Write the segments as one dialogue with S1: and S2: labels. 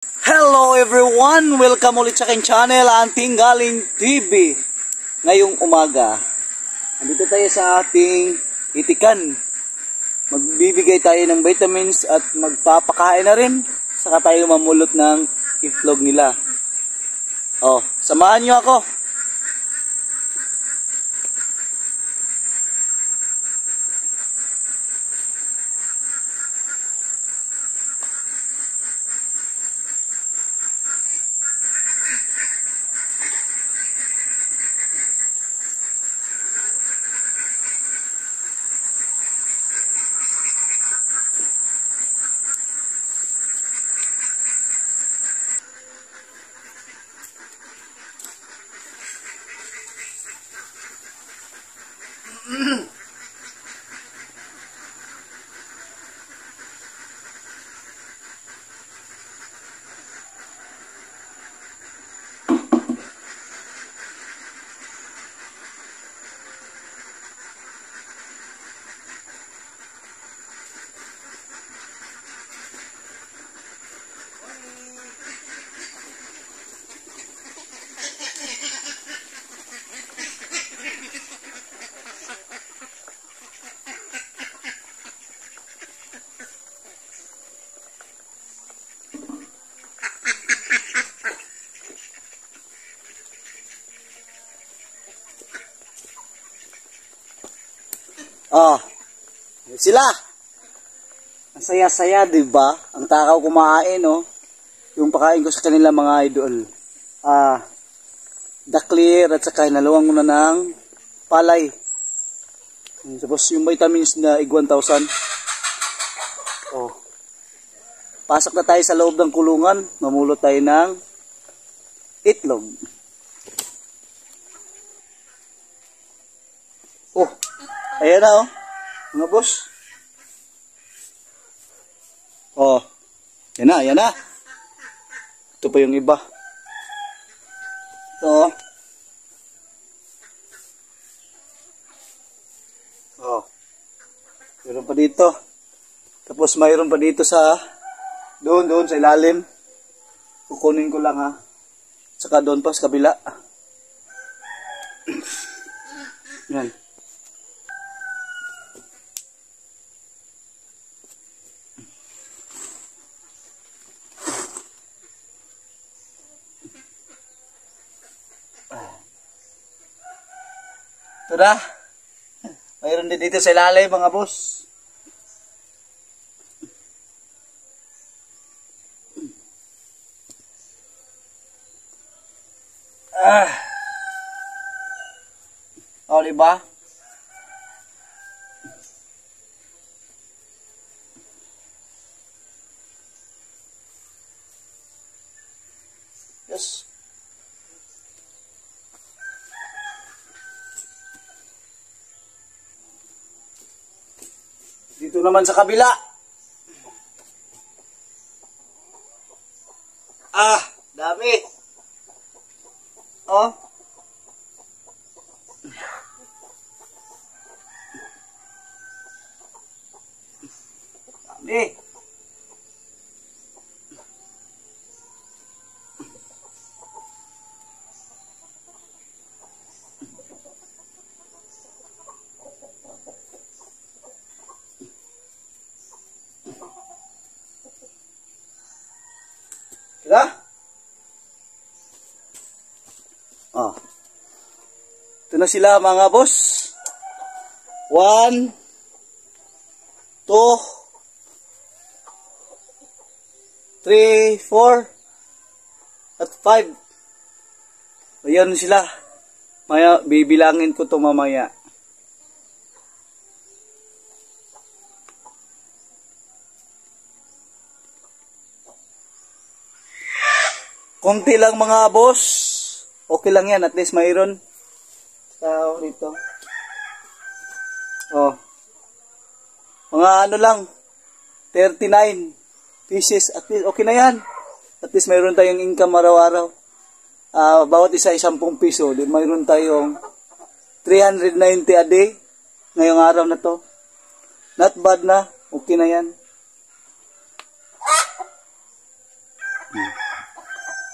S1: Hello everyone! Welcome ulit sa aking channel, Anting Galing TV. Ngayong umaga, andito tayo sa ating itikan. Magbibigay tayo ng vitamins at magpapakain na rin. Saka tayo mamulot ng itlog nila. Samahan nyo ako. Sila. Ang saya-saya, diba? Ang takaw kumain, no? Yung pakain ko sa kanila mga idol. Daklir at saka hinaluan ko na ng palay. Tapos yung vitamins na ig 1,000. Pasok na tayo sa loob ng kulungan. Mamulot tayo ng itlog. Ayan na, mga boss. Yan na. Ito pa yung iba. Ito. Mayroon pa dito. Tapos mayroon pa dito sa doon sa ilalim. Kukunin ko lang ha. Saka doon pa sa kabila. Yan. Ito na. Mayroon din dito sa ilalim mga boss. Diba? Yes. Dito naman sa kabila. Dami. Dami. Sila? Ito na sila mga boss. 1, 2, 3, 4, at 5. Ayan sila. Maya, bibilangin ko ito mamaya. Konti lang mga boss. Okay lang yan. At least mayroon. Tao dito. Mga ano lang. 39 pieces. At least okay na yan. At least mayroon tayong income araw-araw. Bawat isa 10 piso. Mayroon tayong 390 a day. Ngayong araw na to. Not bad na. Okay na yan.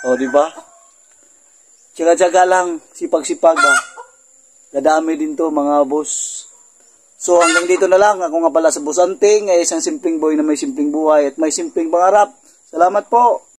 S1: O, di ba? Tsaga-tsaga lang, sipag-sipag ba? Dadami din to mga boss. So hanggang dito na lang. Ako nga pala sa Boss Anting, ay isang simpleng boy na may simpleng buhay at may simpleng pangarap. Salamat po.